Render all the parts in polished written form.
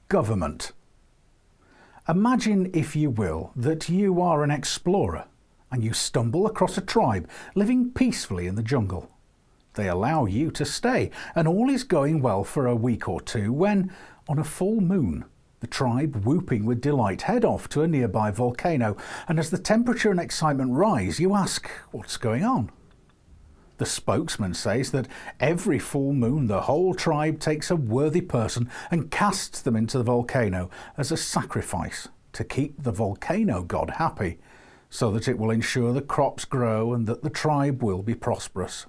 Government. Imagine, if you will, that you are an explorer and you stumble across a tribe living peacefully in the jungle. They allow you to stay, and all is going well for a week or two when, on a full moon, the tribe, whooping with delight, head off to a nearby volcano, and as the temperature and excitement rise, you ask, what's going on? The spokesman says that every full moon the whole tribe takes a worthy person and casts them into the volcano as a sacrifice to keep the volcano god happy, so that it will ensure the crops grow and that the tribe will be prosperous.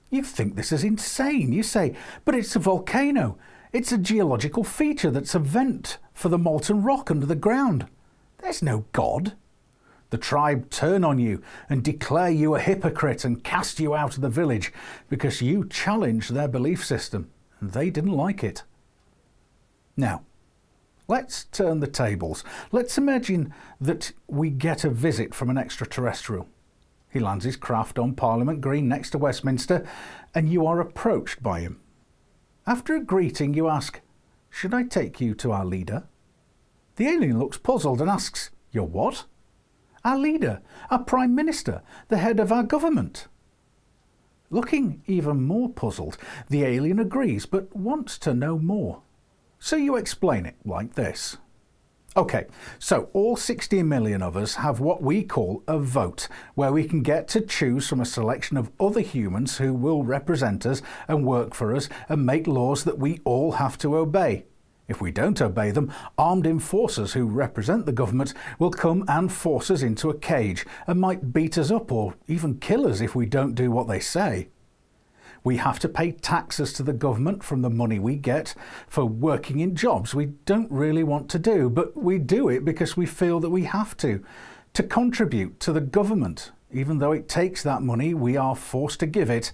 You think this is insane. You say, but it's a volcano. It's a geological feature that's a vent for the molten rock under the ground. There's no god. The tribe turn on you and declare you a hypocrite and cast you out of the village because you challenged their belief system and they didn't like it. Now, let's turn the tables. Let's imagine that we get a visit from an extraterrestrial. He lands his craft on Parliament Green next to Westminster and you are approached by him. After a greeting you ask, "Should I take you to our leader?" The alien looks puzzled and asks, "Your what?" "Our leader, our Prime Minister, the head of our government." Looking even more puzzled, the alien agrees but wants to know more. So you explain it like this. Okay, so all 60 million of us have what we call a vote, where we can get to choose from a selection of other humans who will represent us and work for us and make laws that we all have to obey. If we don't obey them, armed enforcers who represent the government will come and force us into a cage and might beat us up or even kill us if we don't do what they say. We have to pay taxes to the government from the money we get for working in jobs we don't really want to do, but we do it because we feel that we have to contribute to the government, even though it takes that money we are forced to give it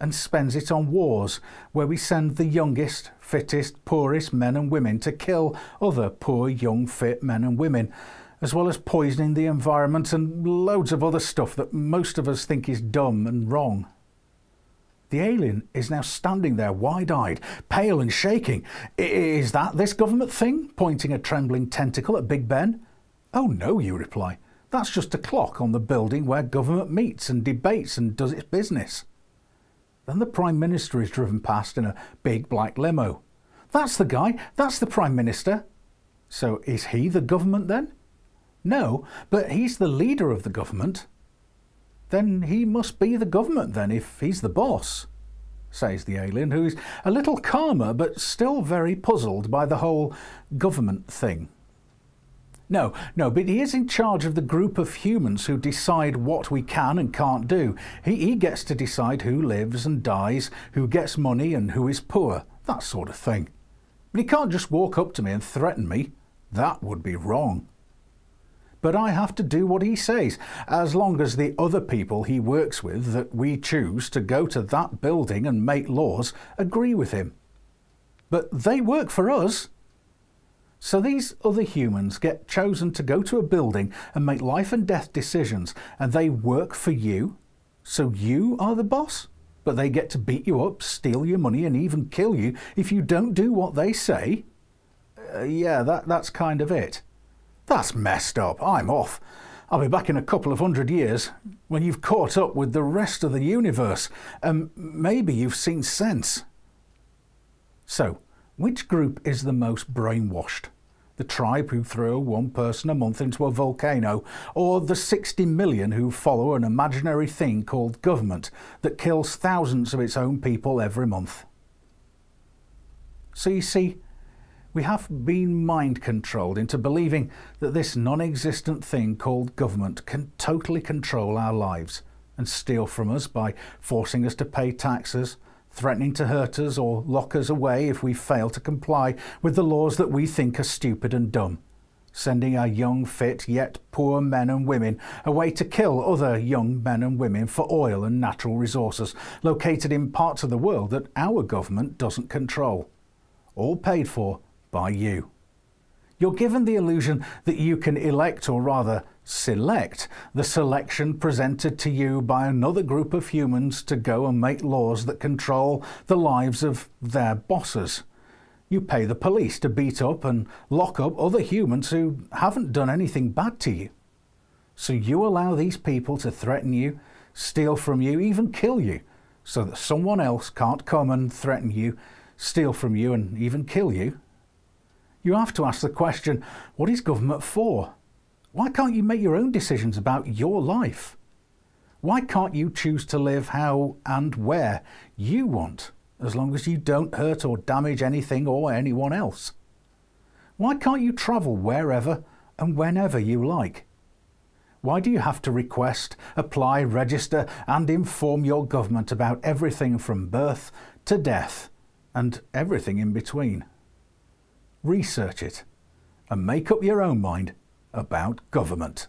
and spends it on wars where we send the youngest, fittest, poorest men and women to kill other poor, young, fit men and women, as well as poisoning the environment and loads of other stuff that most of us think is dumb and wrong. The alien is now standing there wide-eyed, pale and shaking. "Is that this government thing?" pointing a trembling tentacle at Big Ben. "Oh no," you reply. "That's just a clock on the building where government meets and debates and does its business." Then the Prime Minister is driven past in a big black limo. "That's the guy, that's the Prime Minister." "So is he the government then?" "No, but he's the leader of the government." "Then he must be the government then, if he's the boss," says the alien, who is a little calmer but still very puzzled by the whole government thing. No, but he is in charge of the group of humans who decide what we can and can't do. He gets to decide who lives and dies, who gets money and who is poor, that sort of thing. But he can't just walk up to me and threaten me. That would be wrong. But I have to do what he says, as long as the other people he works with that we choose to go to that building and make laws agree with him. But they work for us. So these other humans get chosen to go to a building and make life and death decisions, and they work for you? So you are the boss? But they get to beat you up, steal your money and even kill you if you don't do what they say? Yeah, that's kind of it. That's messed up. I'm off. I'll be back in a couple of 100 years when you've caught up with the rest of the universe and maybe you've seen sense. So, which group is the most brainwashed? The tribe who throw one person a month into a volcano, or the 60 million who follow an imaginary thing called government that kills thousands of its own people every month? So you see, we have been mind-controlled into believing that this non-existent thing called government can totally control our lives and steal from us by forcing us to pay taxes, threatening to hurt us or lock us away if we fail to comply with the laws that we think are stupid and dumb, sending our young, fit, yet poor men and women away to kill other young men and women for oil and natural resources located in parts of the world that our government doesn't control, all paid for by you. You're given the illusion that you can elect, or rather select, the selection presented to you by another group of humans to go and make laws that control the lives of their bosses. You pay the police to beat up and lock up other humans who haven't done anything bad to you. So you allow these people to threaten you, steal from you, even kill you, so that someone else can't come and threaten you, steal from you and even kill you. You have to ask the question, what is government for? Why can't you make your own decisions about your life? Why can't you choose to live how and where you want, as long as you don't hurt or damage anything or anyone else? Why can't you travel wherever and whenever you like? Why do you have to request, apply, register and inform your government about everything from birth to death and everything in between? Research it and make up your own mind about government.